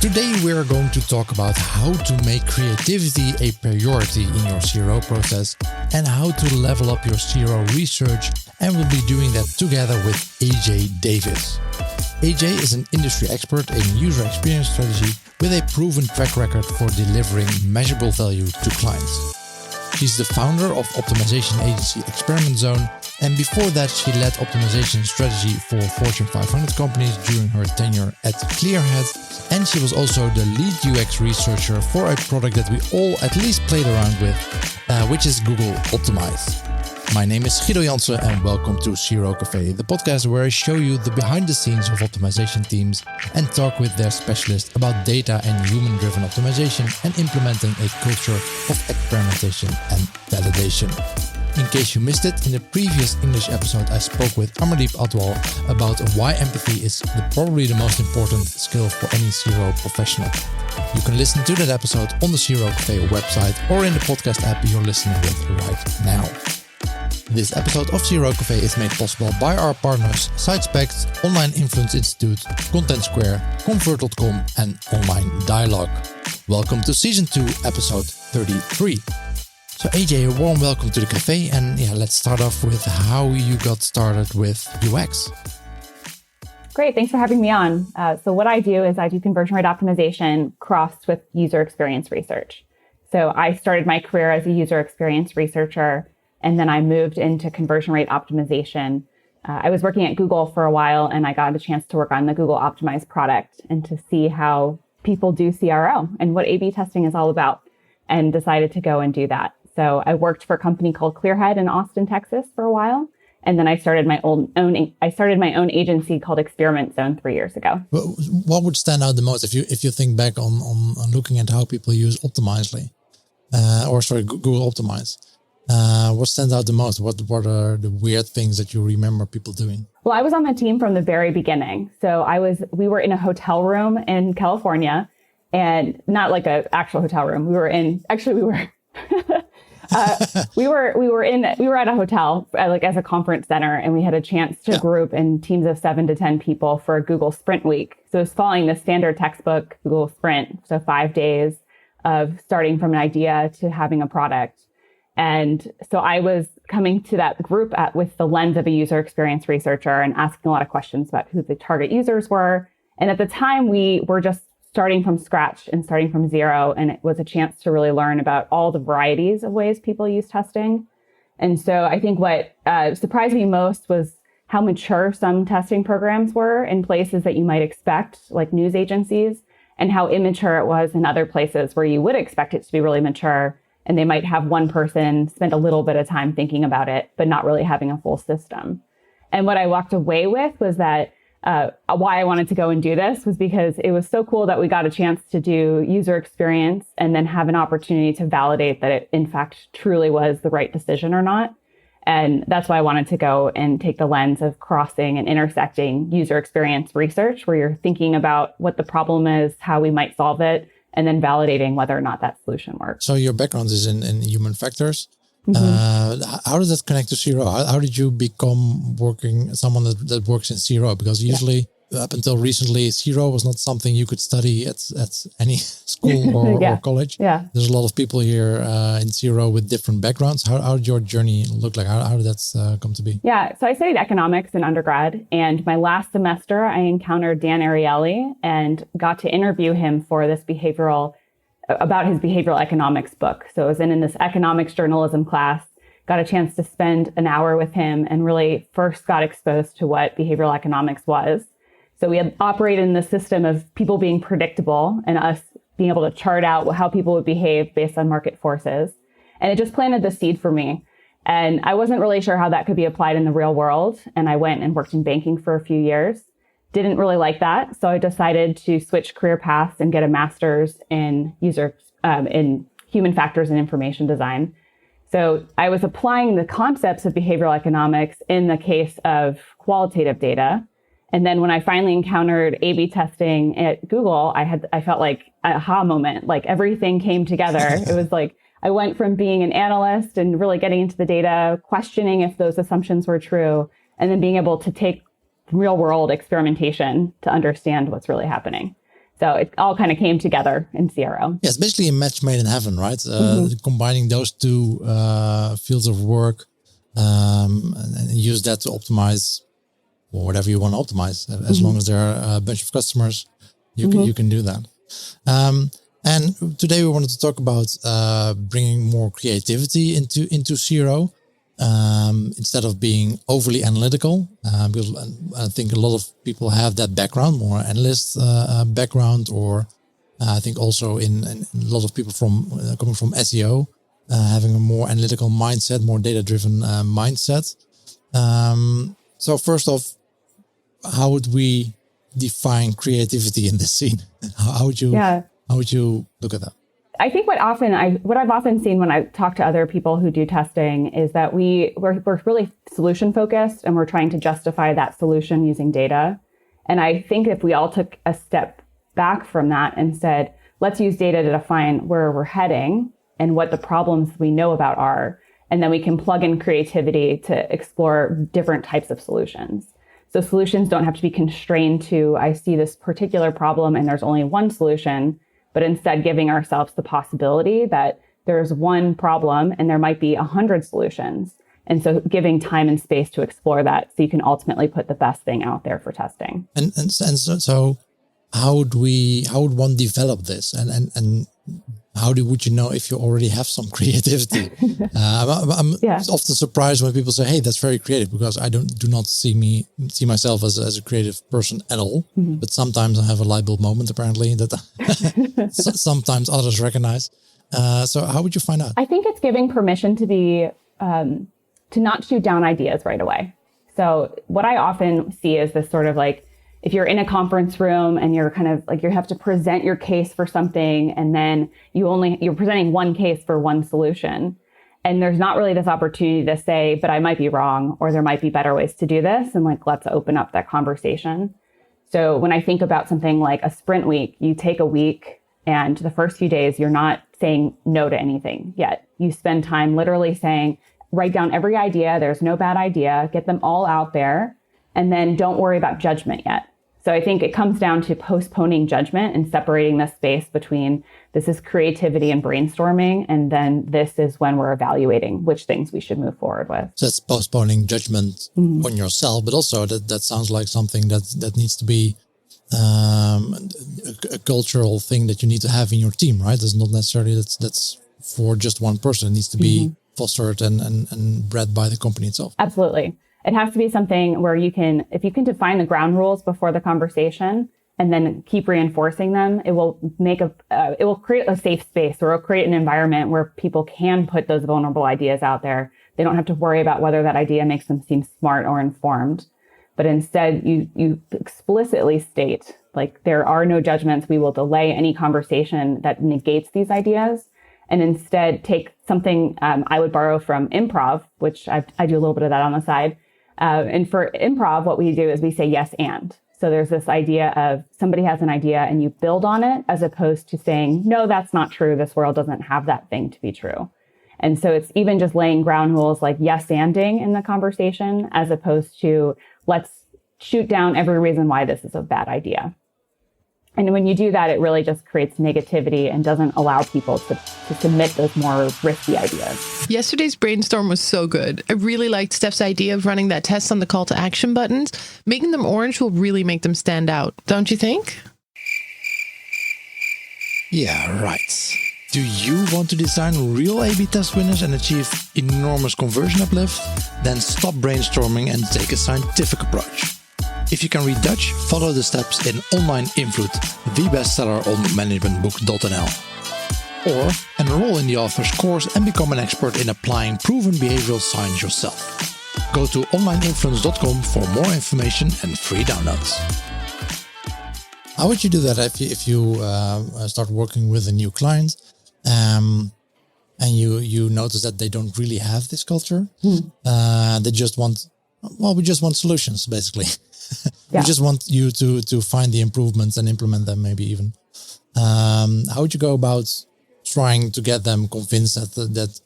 Today we are going to talk about how to make creativity a priority in your CRO process and how to level up your CRO research, and we'll be doing that together with AJ Davis. AJ is an industry expert in user experience strategy with a proven track record for delivering measurable value to clients. She's the founder of optimization agency Experiment Zone, and before that she led optimization strategy for Fortune 500 companies during her tenure at Clearhead, and she was also the lead UX researcher for a product that we all at least played around with, which is Google Optimize. My name is Guido Jansen and welcome to CRO Cafe, the podcast where I show you the behind the scenes of optimization teams and talk with their specialists about data and human-driven optimization and implementing a culture of experimentation and validation. In case you missed it, in the previous English episode I spoke with Amardeep Atwal about why empathy is probably the most important skill for any CRO professional. You can listen to that episode on the CRO Cafe website or in the podcast app you're listening with right now. This episode of CRO Cafe is made possible by our partners SiteSpect, Online Influence Institute, Content Square, Convert.com and Online Dialogue. Welcome to Season 2, Episode 33. So AJ, a warm welcome to the cafe, and let's start off with how you got started with UX. Great, thanks for having me on. So what I do is I do conversion rate optimization crossed with user experience research. So I started my career as a user experience researcher, and then I moved into conversion rate optimization. I was working at Google for a while, and I got a chance to work on the Google Optimize product and to see how people do CRO and what A/B testing is all about, and decided to go and do that. So I worked for a company called Clearhead in Austin, Texas for a while. And then I started my own agency called Experiment Zone 3 years ago. What would stand out the most if you think back on looking at how people use Optimizely, Google Optimize? What stands out the most? What are the weird things that you remember people doing? Well, I was on the team from the very beginning. So we were in a hotel room in California, and not like an actual hotel room. We were at a hotel, like as a conference center, and we had a chance to group in teams of 7 to 10 people for a Google Sprint week. So it's following the standard textbook Google Sprint. So 5 days of starting from an idea to having a product. And so I was coming to that group with the lens of a user experience researcher and asking a lot of questions about who the target users were. And at the time, we were just starting from scratch and starting from zero. And it was a chance to really learn about all the varieties of ways people use testing. And so I think what surprised me most was how mature some testing programs were in places that you might expect, like news agencies, and how immature it was in other places where you would expect it to be really mature. And they might have one person spend a little bit of time thinking about it, but not really having a full system. And what I walked away with was that why I wanted to go and do this was because it was so cool that we got a chance to do user experience and then have an opportunity to validate that it, in fact, truly was the right decision or not. And that's why I wanted to go and take the lens of crossing and intersecting user experience research, where you're thinking about what the problem is, how we might solve it, and then validating whether or not that solution works. So your background is in human factors. Mm-hmm. How does that connect to CRO? How did you become someone that works in CRO? Because usually, up until recently, CRO was not something you could study at any school or college. Yeah. There's a lot of people here in CRO with different backgrounds. How did your journey look like? How did that come to be? Yeah, so I studied economics in undergrad, and my last semester, I encountered Dan Ariely and got to interview him for this about his behavioral economics book. So I was in this economics journalism class, got a chance to spend an hour with him and really first got exposed to what behavioral economics was. So we had operated in the system of people being predictable and us being able to chart out how people would behave based on market forces. And it just planted the seed for me. And I wasn't really sure how that could be applied in the real world. And I went and worked in banking for a few years. Didn't really like that. So I decided to switch career paths and get a master's in in human factors and information design. So I was applying the concepts of behavioral economics in the case of qualitative data. And then when I finally encountered A/B testing at Google, I felt like an aha moment, like everything came together. It was like I went from being an analyst and really getting into the data, questioning if those assumptions were true, and then being able to take real world experimentation to understand what's really happening. So it all kind of came together in CRO. Yes, basically a match made in heaven, right? Combining those two fields of work and use that to optimize whatever you want to optimize. As long as there are a bunch of customers, you can do that. And today we wanted to talk about bringing more creativity into CRO instead of being overly analytical. Because I think a lot of people have that background, more analyst background, or I think also in a lot of people coming from SEO, having a more analytical mindset, more data-driven mindset. So first off, how would we define creativity in this scene? How would you look at that? I think what I've often seen when I talk to other people who do testing is that we're really solution focused, and we're trying to justify that solution using data. And I think if we all took a step back from that and said, let's use data to define where we're heading and what the problems we know about are, and then we can plug in creativity to explore different types of solutions. So solutions don't have to be constrained to, I see this particular problem and there's only one solution, but instead giving ourselves the possibility that there's one problem and there might be 100 solutions. And so giving time and space to explore that so you can ultimately put the best thing out there for testing. And so how would one develop this? And how would you know if you already have some creativity? I'm often surprised when people say, "Hey, that's very creative," because I do not see myself as a creative person at all. Mm-hmm. But sometimes I have a light bulb moment, apparently, that sometimes others recognize. So how would you find out? I think it's giving permission to be to not shoot down ideas right away. So what I often see is this sort of like, if you're in a conference room and you're kind of like, you have to present your case for something, and then you're presenting one case for one solution. And there's not really this opportunity to say, but I might be wrong, or there might be better ways to do this. And like, let's open up that conversation. So when I think about something like a sprint week, you take a week and the first few days, you're not saying no to anything yet. You spend time literally saying, write down every idea. There's no bad idea. Get them all out there. And then don't worry about judgment yet. So I think it comes down to postponing judgment and separating the space between this is creativity and brainstorming, and then this is when we're evaluating which things we should move forward with. So that's postponing judgment on yourself, but also that sounds like something that needs to be a cultural thing that you need to have in your team, right? It's not necessarily that's for just one person. It needs to be fostered and bred by the company itself. Absolutely. It has to be something where if you can define the ground rules before the conversation and then keep reinforcing them, it will create a safe space, or it'll create an environment where people can put those vulnerable ideas out there. They don't have to worry about whether that idea makes them seem smart or informed, but instead you explicitly state, like, there are no judgments. We will delay any conversation that negates these ideas. And instead take something I would borrow from improv, which I do a little bit of that on the side. And for improv, what we do is we say yes and. So there's this idea of somebody has an idea and you build on it, as opposed to saying, no, that's not true. This world doesn't have that thing to be true. And so it's even just laying ground rules like yes anding in the conversation, as opposed to let's shoot down every reason why this is a bad idea. And when you do that, it really just creates negativity and doesn't allow people to submit those more risky ideas. Yesterday's brainstorm was so good. I really liked Steph's idea of running that test on the call to action buttons. Making them orange will really make them stand out, don't you think? Yeah, right. Do you want to design real A/B test winners and achieve enormous conversion uplift? Then stop brainstorming and take a scientific approach. If you can read Dutch, follow the steps in Online Invloed, the bestseller on managementbook.nl. Or enroll in the author's course and become an expert in applying proven behavioral science yourself. Go to onlineinfluence.com for more information and free downloads. How would you do that if you start working with a new client and you notice that they don't really have this culture? They just want, we just want solutions, basically. Yeah. We just want you to find the improvements and implement them, maybe even. How would you go about trying to get them convinced that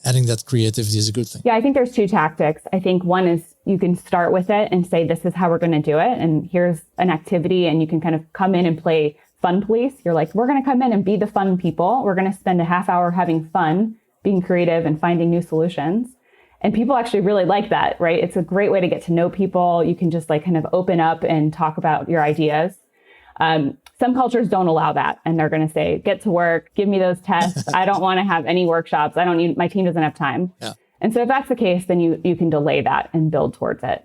adding that creativity is a good thing? Yeah, I think there's two tactics. I think one is you can start with it and say, this is how we're going to do it. And here's an activity, and you can kind of come in and play fun police. You're like, we're going to come in and be the fun people. We're going to spend a half hour having fun, being creative and finding new solutions. And people actually really like that, right? It's a great way to get to know people. You can just like kind of open up and talk about your ideas. Some cultures don't allow that. And they're going to say, get to work, give me those tests. I don't want to have any workshops. My team doesn't have time. Yeah. And so if that's the case, then you can delay that and build towards it.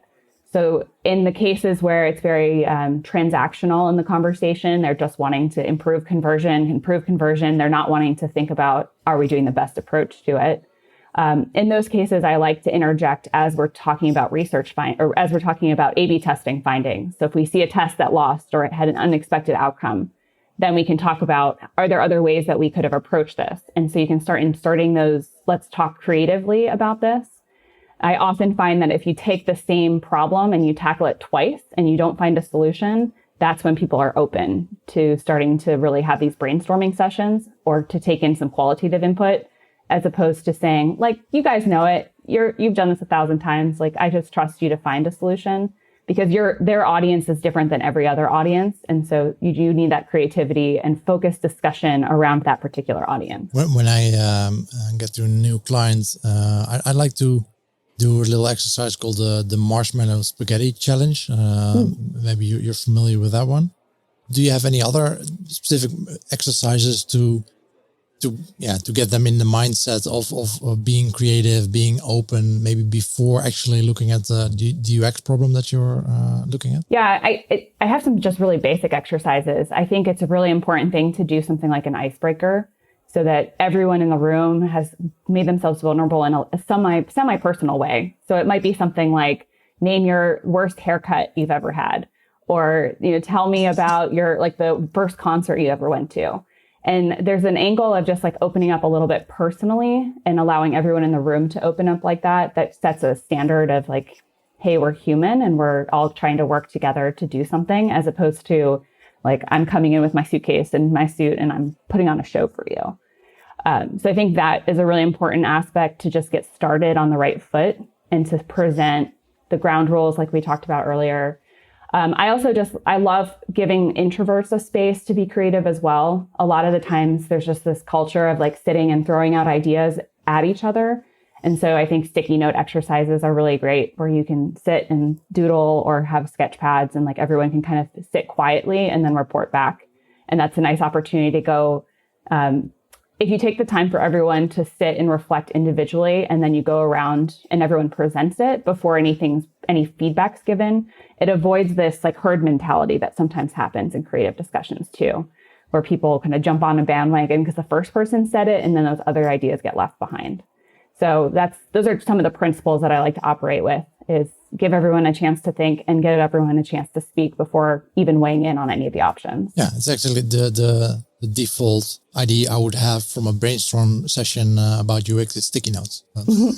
So in the cases where it's very transactional in the conversation, they're just wanting to improve conversion. They're not wanting to think about, are we doing the best approach to it? In those cases, I like to interject as we're talking about or as we're talking about A/B testing findings. So if we see a test that lost or it had an unexpected outcome, then we can talk about, are there other ways that we could have approached this? And so you can start inserting those, let's talk creatively about this. I often find that if you take the same problem and you tackle it twice and you don't find a solution, that's when people are open to starting to really have these brainstorming sessions or to take in some qualitative input, as opposed to saying, like, you guys know it, you've done this 1,000 times. Like, I just trust you to find a solution, because their audience is different than every other audience. And so you do need that creativity and focused discussion around that particular audience. When I get to new clients, I like to do a little exercise called the marshmallow spaghetti challenge. Maybe you're familiar with that one. Do you have any other specific exercises to get them in the mindset of being creative, being open, maybe before actually looking at the UX problem that you're looking at? Yeah, I have some just really basic exercises. I think it's a really important thing to do something like an icebreaker, so that everyone in the room has made themselves vulnerable in a semi-personal way. So it might be something like, name your worst haircut you've ever had, or tell me about the first concert you ever went to. And there's an angle of just like opening up a little bit personally and allowing everyone in the room to open up like that. That sets a standard of like, hey, we're human and we're all trying to work together to do something, as opposed to like, I'm coming in with my suitcase and my suit and I'm putting on a show for you. So I think that is a really important aspect to just get started on the right foot and to present the ground rules like we talked about earlier. I love giving introverts a space to be creative as well. A lot of the times there's just this culture of like sitting and throwing out ideas at each other. And so I think sticky note exercises are really great, where you can sit and doodle or have sketch pads and like everyone can kind of sit quietly and then report back. And that's a nice opportunity to go, if you take the time for everyone to sit and reflect individually, and then you go around and everyone presents it before any feedback's given, it avoids this like herd mentality that sometimes happens in creative discussions too, where people kind of jump on a bandwagon because the first person said it and then those other ideas get left behind. So those are some of the principles that I like to operate with, is give everyone a chance to think and give everyone a chance to speak before even weighing in on any of the options. Yeah, it's actually the default idea I would have from a brainstorm session about UX is sticky notes.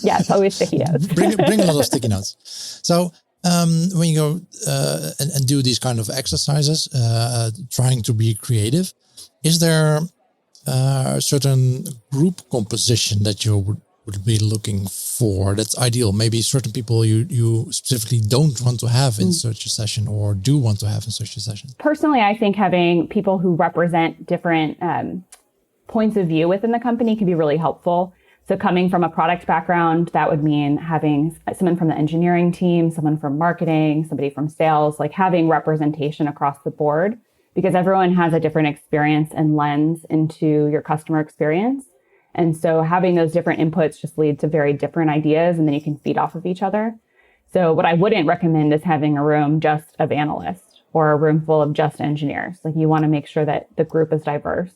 Yeah, it's always sticky notes. bring a lot of sticky notes. So when you go and do these kind of exercises, trying to be creative, is there a certain group composition that you would be looking for that's ideal? Maybe certain people you specifically don't want to have in such a session, or do want to have in such a session? Personally, I think having people who represent different points of view within the company can be really helpful. So coming from a product background, that would mean having someone from the engineering team, someone from marketing, somebody from sales, like having representation across the board, because everyone has a different experience and lens into your customer experience. And so having those different inputs just lead to very different ideas, and then you can feed off of each other. So what I wouldn't recommend is having a room just of analysts or a room full of just engineers. Like, you want to make sure that the group is diverse.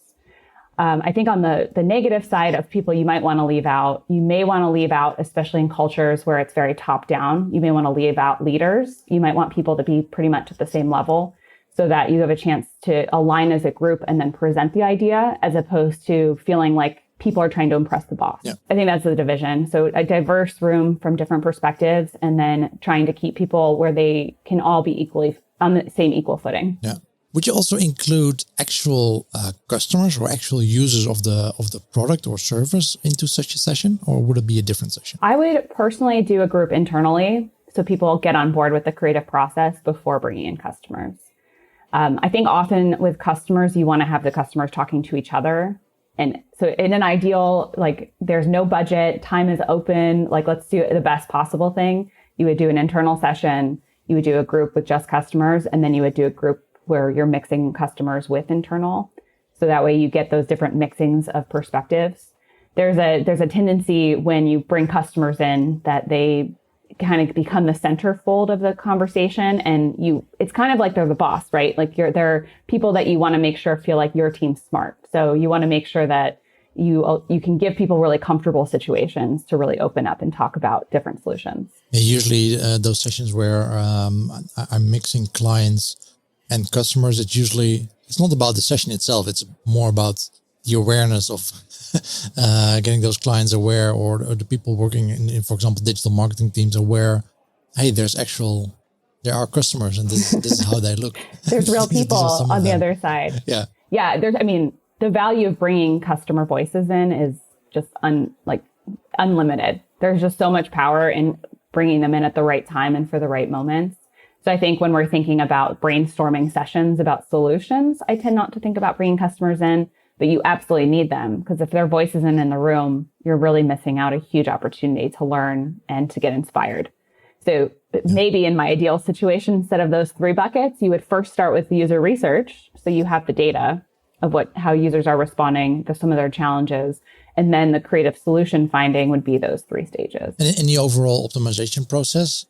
I think on the negative side of people you might want to leave out, you may want to leave out, especially in cultures where it's very top down, you may want to leave out leaders. You might want people to be pretty much at the same level, so that you have a chance to align as a group and then present the idea, as opposed to feeling like people are trying to impress the boss. Yeah. I think that's the division. So a diverse room from different perspectives, and then trying to keep people where they can all be equally on the same equal footing. Yeah. Would you also include actual customers or actual users of the product or service into such a session, or would it be a different session? I would personally do a group internally, so people get on board with the creative process before bringing in customers. I think often with customers, you want to have the customers talking to each other. And so in an ideal, like there's no budget, time is open, like let's do the best possible thing. You would do an internal session, you would do a group with just customers, and then you would do a group where you're mixing customers with internal. So that way you get those different mixings of perspectives. There's a tendency when you bring customers in that they kind of become the centerfold of the conversation, and it's kind of like they're the boss, right? Like they're people that you want to make sure feel like your team's smart. So you want to make sure that you can give people really comfortable situations to really open up and talk about different solutions. Yeah, usually those sessions where I'm mixing clients and customers, it's not about the session itself. It's more about the awareness of getting those clients aware, or the people working in, for example, digital marketing teams aware, hey, there are customers and this is how they look. There's real people on the other side. Yeah. Yeah. The value of bringing customer voices in is just unlimited. There's just so much power in bringing them in at the right time and for the right moments. So I think when we're thinking about brainstorming sessions about solutions, I tend not to think about bringing customers in, but you absolutely need them, because if their voice isn't in the room, you're really missing out a huge opportunity to learn and to get inspired. So maybe in my ideal situation, instead of those 3 buckets, you would first start with user research. So you have the data of how users are responding to some of their challenges. And then the creative solution finding would be those 3 stages. And in the overall optimization process,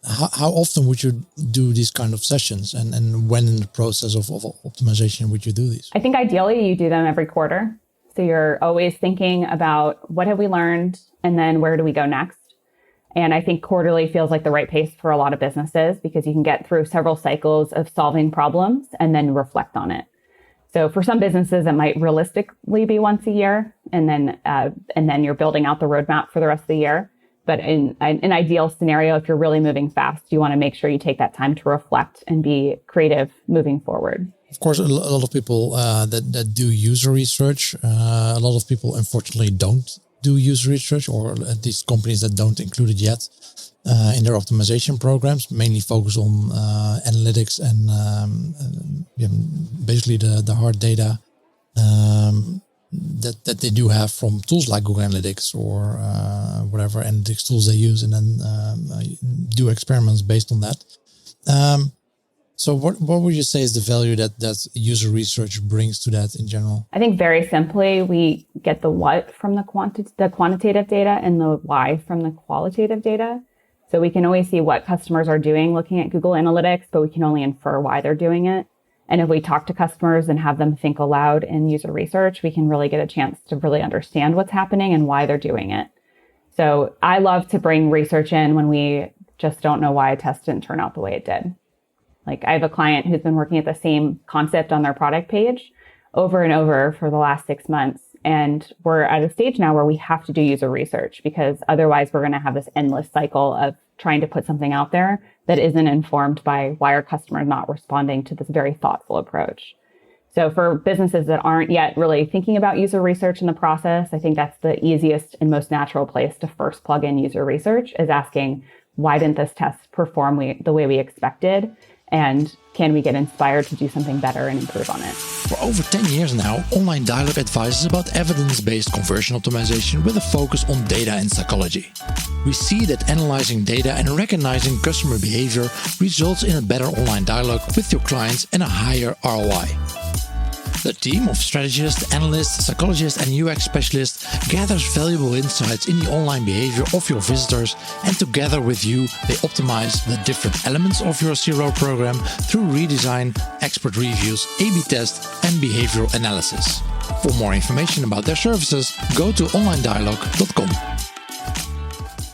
how often would you do these kind of sessions, and when in the process of optimization would you do these? I think ideally you do them every quarter. So you're always thinking about what have we learned and then where do we go next? And I think quarterly feels like the right pace for a lot of businesses, because you can get through several cycles of solving problems and then reflect on it. So for some businesses, it might realistically be once a year, and then you're building out the roadmap for the rest of the year. But in an ideal scenario, if you're really moving fast, you want to make sure you take that time to reflect and be creative moving forward. Of course, a lot of people that do user research, a lot of people unfortunately don't do user research, or at least companies that don't include it yet in their optimization programs, mainly focus on analytics and basically the hard data that they do have from tools like Google Analytics or whatever analytics tools they use, and then do experiments based on that. So what would you say is the value that user research brings to that in general? I think very simply, we get the what from the quantitative data and the why from the qualitative data. So we can always see what customers are doing looking at Google Analytics, but we can only infer why they're doing it. And if we talk to customers and have them think aloud in user research, we can really get a chance to really understand what's happening and why they're doing it. So I love to bring research in when we just don't know why a test didn't turn out the way it did. Like I have a client who's been working at the same concept on their product page over and over for the last 6 months. And we're at a stage now where we have to do user research, because otherwise we're going to have this endless cycle of trying to put something out there that isn't informed by why our customer is not responding to this very thoughtful approach. So for businesses that aren't yet really thinking about user research in the process, I think that's the easiest and most natural place to first plug in user research, is asking, why didn't this test perform the way we expected? And can we get inspired to do something better and improve on it? For over 10 years now, Online Dialogue advises about evidence-based conversion optimization with a focus on data and psychology. We see that analyzing data and recognizing customer behavior results in a better online dialogue with your clients and a higher ROI. The team of strategists, analysts, psychologists, and UX specialists gathers valuable insights in the online behavior of your visitors, and together with you, they optimize the different elements of your CRO program through redesign, expert reviews, A/B tests, and behavioral analysis. For more information about their services, go to onlinedialogue.com.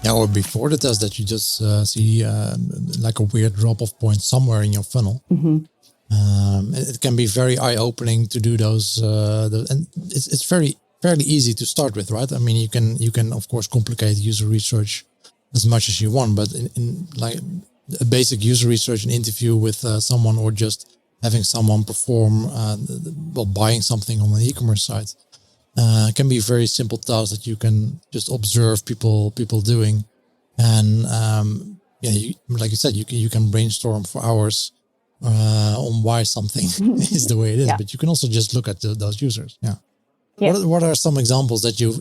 Yeah, or before the test that you just see like a weird drop-off point somewhere in your funnel. Mm-hmm. It can be very eye-opening to do those, and it's fairly easy to start with, right? I mean, you can of course complicate user research as much as you want, but in like a basic user research, an interview with someone, or just having someone perform buying something on an e-commerce site, can be a very simple task that you can just observe people doing, and like you said, you can brainstorm for hours. on why something is the way it is, Yeah. but you can also just look at those users. Yeah. Yeah. What are some examples that you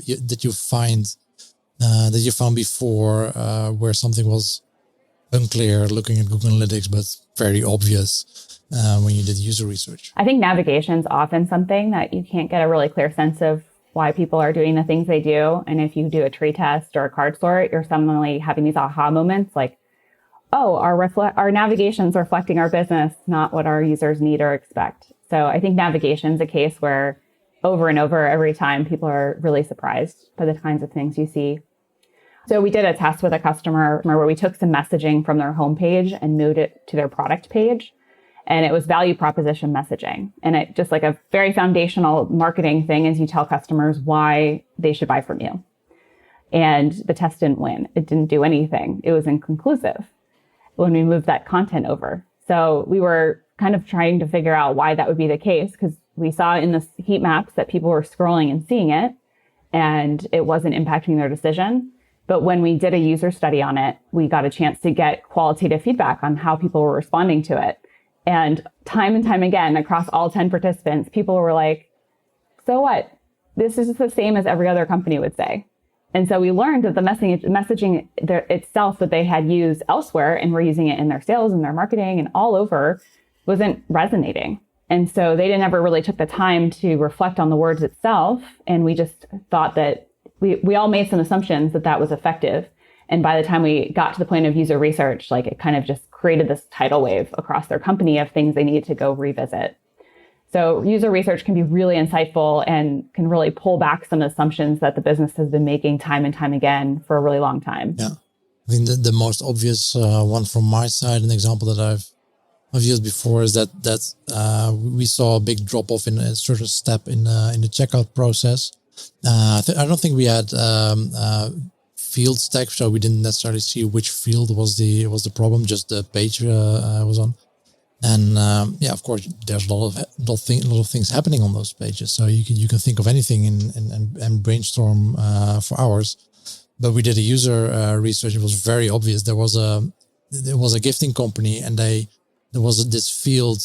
found before where something was unclear looking at Google Analytics, but very obvious when you did user research? I think navigation is often something that you can't get a really clear sense of why people are doing the things they do. And if you do a tree test or a card sort, you're suddenly having these aha moments like, oh, our navigation's reflecting our business, not what our users need or expect. So I think navigation's a case where over and over every time people are really surprised by the kinds of things you see. So we did a test with a customer where we took some messaging from their homepage and moved it to their product page. And it was value proposition messaging. And it just like a very foundational marketing thing is you tell customers why they should buy from you. And the test didn't win. It didn't do anything. It was inconclusive when we moved that content over. So we were kind of trying to figure out why that would be the case, because we saw in the heat maps that people were scrolling and seeing it, and it wasn't impacting their decision. But when we did a user study on it, we got a chance to get qualitative feedback on how people were responding to it. And time again, across all 10 participants, people were like, so what? This is just the same as every other company would say. And so we learned that the messaging itself that they had used elsewhere and were using it in their sales and their marketing and all over wasn't resonating. And so they never really took the time to reflect on the words itself. And we just thought that we all made some assumptions that that was effective. And by the time we got to the point of user research, like it kind of just created this tidal wave across their company of things they needed to go revisit. So user research can be really insightful and can really pull back some assumptions that the business has been making time and time again for a really long time. Yeah. I think the most obvious one from my side, an example that I've used before is that we saw a big drop off in a certain step in the checkout process. I don't think we had field stack, so we didn't necessarily see which field was the problem. Just the page was on, and of course, there's a lot of things happening on those pages. So you can think of anything and brainstorm for hours. But we did a user research. It was very obvious. There was a gifting company, and there was this field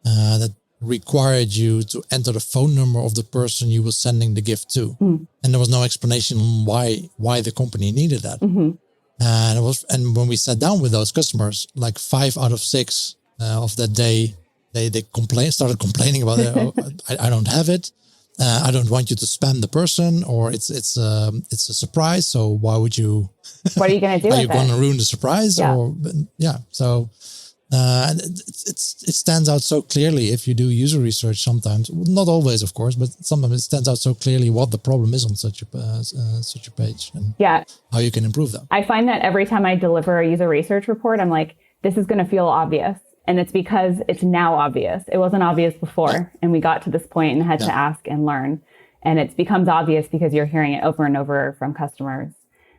that required you to enter the phone number of the person you were sending the gift to. And there was no explanation why the company needed that. Mm-hmm. And when we sat down with those customers, like 5 out of 6 of that day, they started complaining about it. Oh, I don't have it. I don't want you to spam the person, or it's a surprise. So why would you? What are you going to do? Are you going to ruin the surprise? Yeah. So. It stands out so clearly if you do user research sometimes, not always, of course, but sometimes it stands out so clearly what the problem is on such a page and how you can improve that. I find that every time I deliver a user research report, I'm like, this is going to feel obvious. And it's because it's now obvious. It wasn't obvious before. And we got to this point and had to ask and learn. And it becomes obvious because you're hearing it over and over from customers.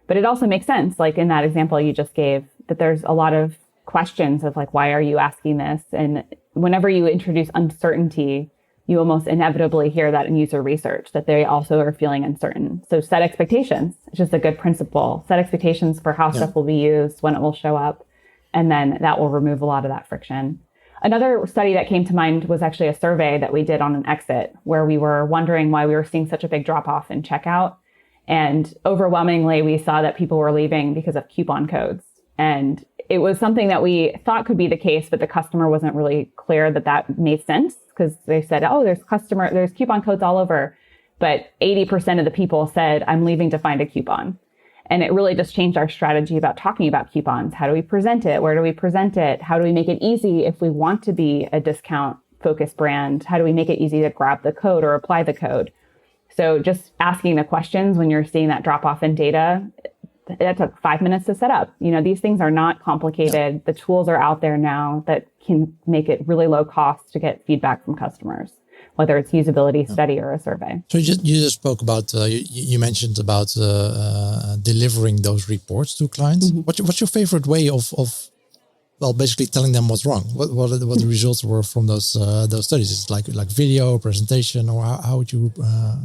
But it also makes sense, like in that example you just gave, that there's a lot of questions of like, why are you asking this? And whenever you introduce uncertainty, you almost inevitably hear that in user research, that they also are feeling uncertain. So set expectations. It's just a good principle. Set expectations for how stuff will be used, when it will show up, and then that will remove a lot of that friction. Another study that came to mind was actually a survey that we did on an exit, where we were wondering why we were seeing such a big drop off in checkout. And overwhelmingly, we saw that people were leaving because of coupon codes. And it was something that we thought could be the case, but the customer wasn't really clear that made sense, because they said, oh, there's coupon codes all over. But 80% of the people said, I'm leaving to find a coupon. And it really just changed our strategy about talking about coupons. How do we present it? Where do we present it? How do we make it easy if we want to be a discount focused brand? How do we make it easy to grab the code or apply the code? So just asking the questions when you're seeing that drop off in data, that took 5 minutes to set up. These things are not complicated. The tools are out there now that can make it really low cost to get feedback from customers, whether it's usability study or a survey. So you just spoke about, you mentioned about delivering those reports to clients. Mm-hmm. What's your favorite way of basically telling them what's wrong? What the results were from those studies? Is it like video, presentation, or how would you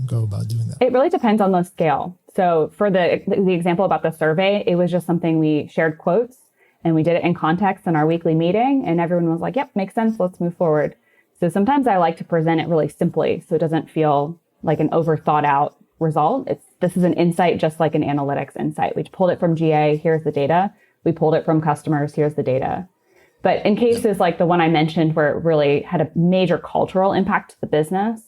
go about doing that? It really depends on the scale. So for the example about the survey, it was just something we shared quotes And we did it in context in our weekly meeting, and everyone was like, yep, makes sense. Let's move forward. So sometimes I like to present it really simply so it doesn't feel like an over thought out result. This is an insight just like an analytics insight. We pulled it from GA, here's the data. We pulled it from customers, here's the data. But in cases like the one I mentioned where it really had a major cultural impact to the business,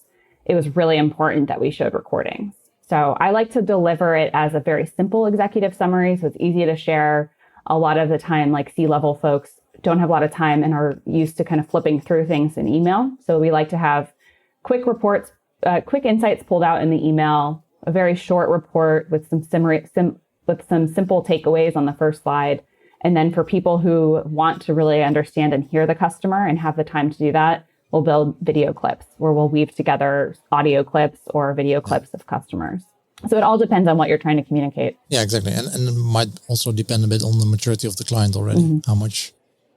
it was really important that we showed recordings. So I like to deliver it as a very simple executive summary, so it's easy to share. A lot of the time, like C-level folks don't have a lot of time and are used to kind of flipping through things in email. So we like to have quick reports, quick insights pulled out in the email, a very short report with some simple takeaways on the first slide. And then for people who want to really understand and hear the customer and have the time to do that, we'll build video clips where we'll weave together audio clips or video clips of customers. So it all depends on what you're trying to communicate. Yeah, exactly. And it might also depend a bit on the maturity of the client already, how much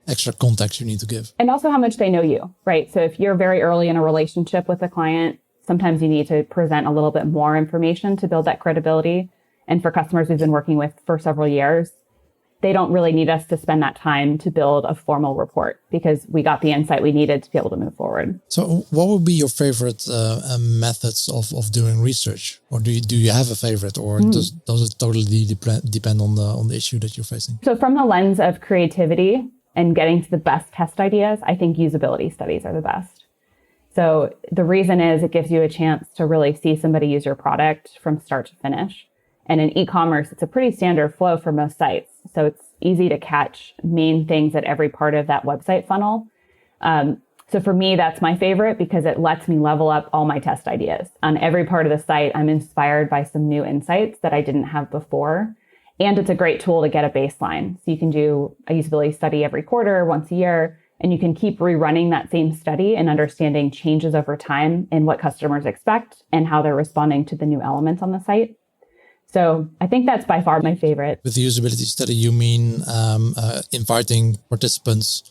extra context you need to give. And also how much they know you, right? So if you're very early in a relationship with a client, sometimes you need to present a little bit more information to build that credibility. And for customers we've been working with for several years, they don't really need us to spend that time to build a formal report because we got the insight we needed to be able to move forward. So what would be your favorite methods of doing research? Or do you have a favorite, or does it totally depend on the issue that you're facing? So from the lens of creativity and getting to the best test ideas, I think usability studies are the best. So the reason is it gives you a chance to really see somebody use your product from start to finish. And in e-commerce, it's a pretty standard flow for most sites. So it's easy to catch main things at every part of that website funnel. So for me, that's my favorite because it lets me level up all my test ideas. On every part of the site, I'm inspired by some new insights that I didn't have before. And it's a great tool to get a baseline. So you can do a usability study every quarter, once a year, and you can keep rerunning that same study and understanding changes over time in what customers expect and how they're responding to the new elements on the site. So I think that's by far my favorite. With the usability study, you mean inviting participants,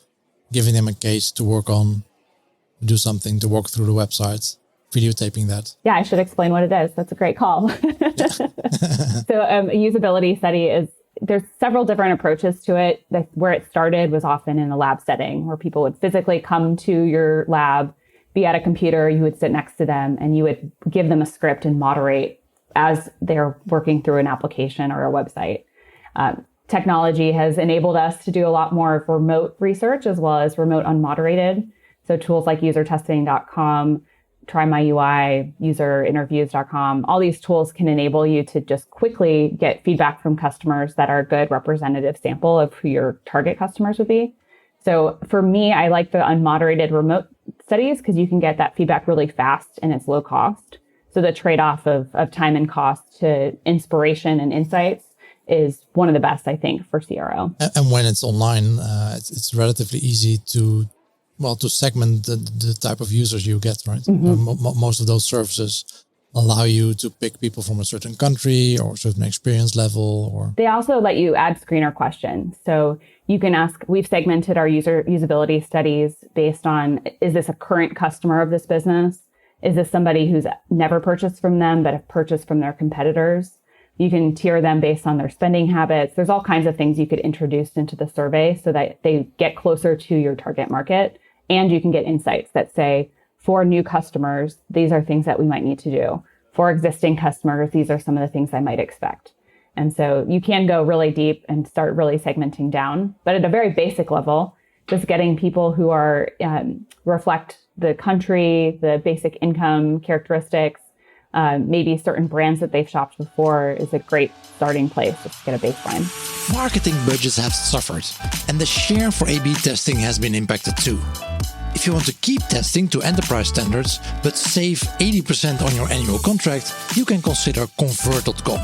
giving them a case to work on, do something to walk through the website, videotaping that? Yeah, I should explain what it is. That's a great call. So a usability study there's several different approaches to it. Where it started was often in a lab setting where people would physically come to your lab, be at a computer, you would sit next to them, and you would give them a script and moderate as they're working through an application or a website. Technology has enabled us to do a lot more remote research as well as remote unmoderated. So tools like usertesting.com, TryMyUI, userinterviews.com, all these tools can enable you to just quickly get feedback from customers that are a good representative sample of who your target customers would be. So for me, I like the unmoderated remote studies because you can get that feedback really fast and it's low cost. So the trade-off of time and cost to inspiration and insights is one of the best, I think, for CRO. And when it's online, it's relatively easy to segment the type of users you get, right? Most of those services allow you to pick people from a certain country or a certain experience level. Or they also let you add screener questions. So you can ask, we've segmented our usability studies based on, is this a current customer of this business? Is this somebody who's never purchased from them but have purchased from their competitors? You can tier them based on their spending habits. There's all kinds of things you could introduce into the survey so that they get closer to your target market. And you can get insights that say, for new customers, these are things that we might need to do. For existing customers, these are some of the things I might expect. And so you can go really deep and start really segmenting down. But at a very basic level, just getting people who are reflect the country, the basic income characteristics, maybe certain brands that they've shopped before is a great starting place just to get a baseline. Marketing budgets have suffered, and the share for A/B testing has been impacted too. If you want to keep testing to enterprise standards, but save 80% on your annual contract, you can consider Convert.com.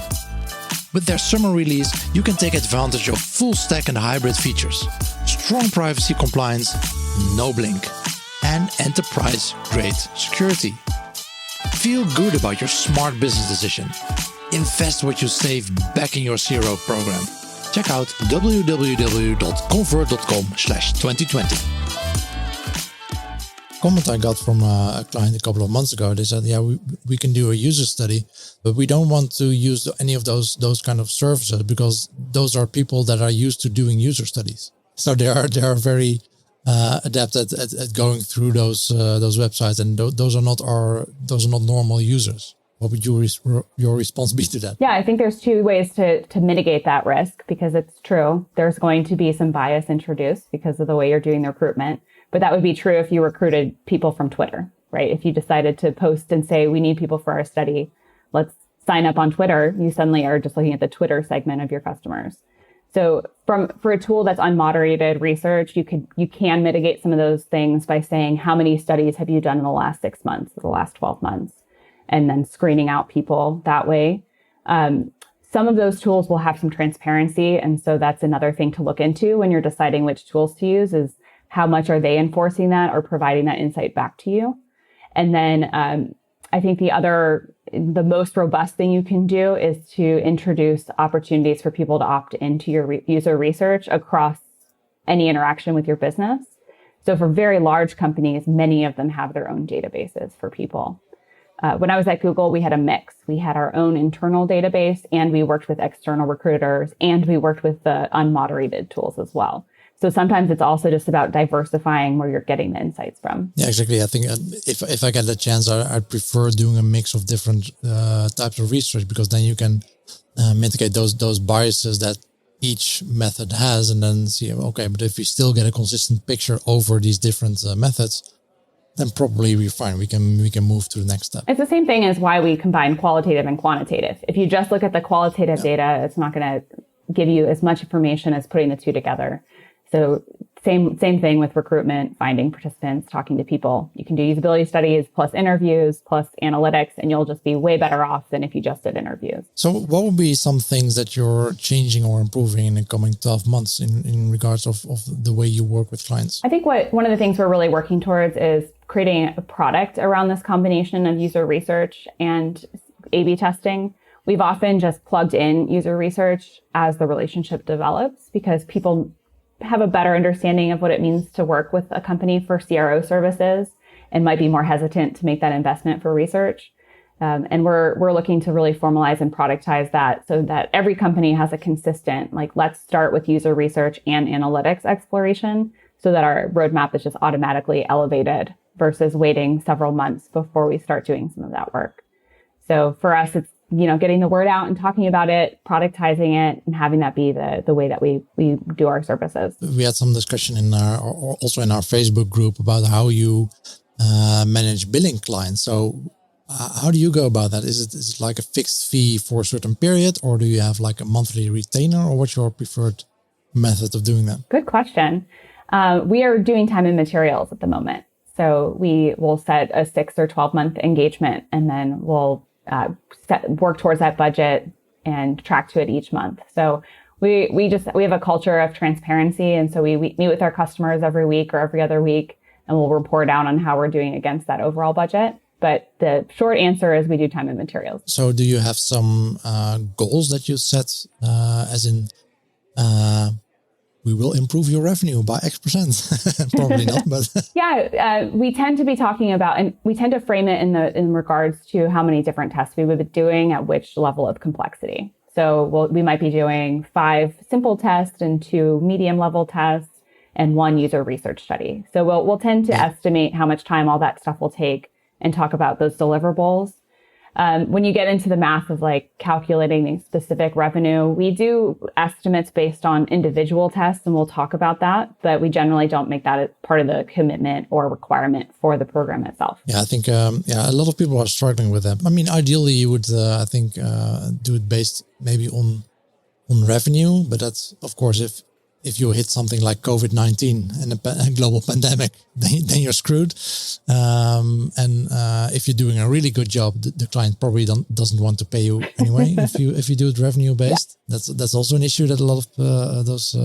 With their summer release, you can take advantage of full stack and hybrid features, strong privacy compliance, no blink, and enterprise-grade security. Feel good about your smart business decision. Invest what you save back in your CRO program. Check out www.convert.com/2020. comment I got from a client a couple of months ago. They said, yeah, we can do a user study, but we don't want to use any of those kind of services because those are people that are used to doing user studies. So they are very adept at going through those websites, and those are not normal users. What would your response be to that? Yeah, I think there's two ways to mitigate that risk, because it's true. There's going to be some bias introduced because of the way you're doing the recruitment. But that would be true if you recruited people from Twitter, right? If you decided to post and say, we need people for our study, let's sign up on Twitter, you suddenly are just looking at the Twitter segment of your customers. So for a tool that's unmoderated research, you can mitigate some of those things by saying, how many studies have you done in the last 6 months, or the last 12 months? And then screening out people that way. Some of those tools will have some transparency. And so that's another thing to look into when you're deciding which tools to use, is how much are they enforcing that or providing that insight back to you? And then I think the most robust thing you can do is to introduce opportunities for people to opt into your user research across any interaction with your business. So for very large companies, many of them have their own databases for people. When I was at Google, we had a mix. We had our own internal database, and we worked with external recruiters, and we worked with the unmoderated tools as well. So sometimes it's also just about diversifying where you're getting the insights from. Yeah, exactly. I think if I get the chance, I'd prefer doing a mix of different types of research, because then you can mitigate those biases that each method has, and then see, okay, but if we still get a consistent picture over these different methods, then probably we're fine. We can move to the next step. It's the same thing as why we combine qualitative and quantitative. If you just look at the qualitative data, it's not going to give you as much information as putting the two together. So same thing with recruitment, finding participants, talking to people. You can do usability studies plus interviews plus analytics, and you'll just be way better off than if you just did interviews. So what would be some things that you're changing or improving in the coming 12 months in regards of the way you work with clients? I think one of the things we're really working towards is creating a product around this combination of user research and A/B testing. We've often just plugged in user research as the relationship develops, because people have a better understanding of what it means to work with a company for CRO services and might be more hesitant to make that investment for research. And we're looking to really formalize and productize that so that every company has a consistent, let's start with user research and analytics exploration, so that our roadmap is just automatically elevated versus waiting several months before we start doing some of that work. So for us, it's getting the word out and talking about it, productizing it, and having that be the way that we do our services. We had some discussion also in our Facebook group about how you manage billing clients. So how do you go about that? Is it like a fixed fee for a certain period, or do you have like a monthly retainer, or what's your preferred method of doing that? Good question. We are doing time and materials at the moment. So we will set a 6 or 12 month engagement, and then we'll work towards that budget and track to it each month. So we have a culture of transparency. And so we meet with our customers every week or every other week, and we'll report out on how we're doing against that overall budget. But the short answer is we do time and materials. So do you have some goals that you set as in, we will improve your revenue by X%? Probably not, but yeah, we tend to be talking about, and we tend to frame it in regards to how many different tests we would be doing at which level of complexity. So we might be doing 5 simple tests and 2 medium level tests and 1 user research study. So we'll tend to estimate how much time all that stuff will take and talk about those deliverables. When you get into the math of calculating the specific revenue, we do estimates based on individual tests, and we'll talk about that, but we generally don't make that as part of the commitment or requirement for the program itself. Yeah, I think, a lot of people are struggling with that. I mean, ideally you would, do it based maybe on revenue, but that's, of course, if you hit something like COVID-19 and a global pandemic, then you're screwed. If you're doing a really good job, the client probably doesn't want to pay you anyway. if you do it revenue based, that's also an issue that a lot of those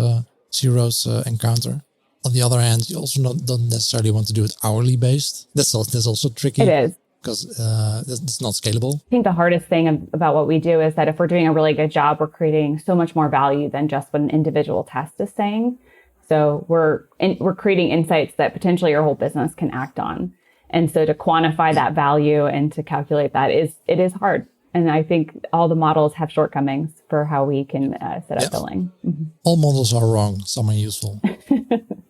CROs encounter. On the other hand, you also don't necessarily want to do it hourly based. That's also tricky. It is. Because it's not scalable. I think the hardest thing about what we do is that if we're doing a really good job, we're creating so much more value than just what an individual test is saying. So we're creating insights that potentially your whole business can act on. And so to quantify that value and to calculate that it is hard. And I think all the models have shortcomings for how we can set up billing. Mm-hmm. All models are wrong. Some are useful.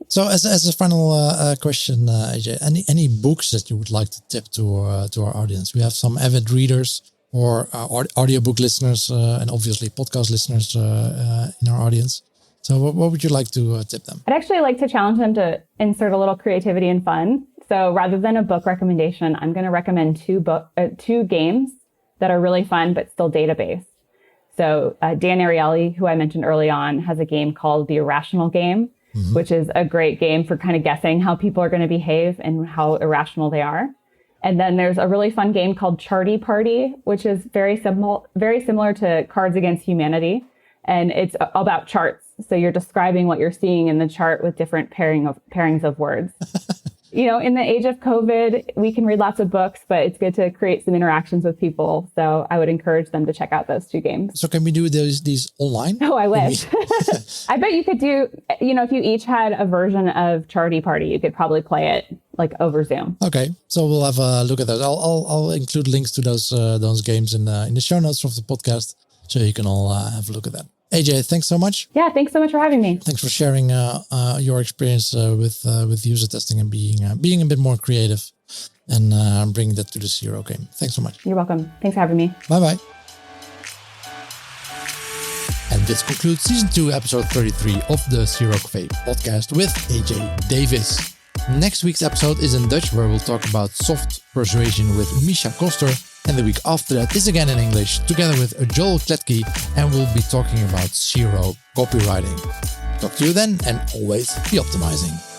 So as a final question, AJ, any books that you would like to tip to our audience? We have some avid readers or audiobook listeners and obviously podcast listeners in our audience. So what would you like to tip them? I'd actually like to challenge them to insert a little creativity and fun. So rather than a book recommendation, I'm going to recommend two games that are really fun, but still data-based. So Dan Ariely, who I mentioned early on, has a game called The Irrational Game, which is a great game for kind of guessing how people are going to behave and how irrational they are. And then there's a really fun game called Charty Party, which is very similar to Cards Against Humanity. And it's about charts. So you're describing what you're seeing in the chart with different pairings of words. In the age of COVID, we can read lots of books, but it's good to create some interactions with people. So I would encourage them to check out those two games. So can we do these online? Oh, I wish. I bet you could do, if you each had a version of Charty Party, you could probably play it like over Zoom. Okay, so we'll have a look at those. I'll include links to those games in the show notes of the podcast, so you can all have a look at that. AJ, thanks so much. Yeah, thanks so much for having me. Thanks for sharing your experience with user testing and being a bit more creative and bringing that to the CRO game. Thanks so much. You're welcome. Thanks for having me. Bye-bye. And this concludes Season 2, Episode 33 of the CRO Cafe podcast with AJ Davis. Next week's episode is in Dutch, where we'll talk about soft persuasion with Misha Koster. And the week after that is again in English, together with Joel Kletke, and we'll be talking about CRO copywriting. Talk to you then, and always be optimizing.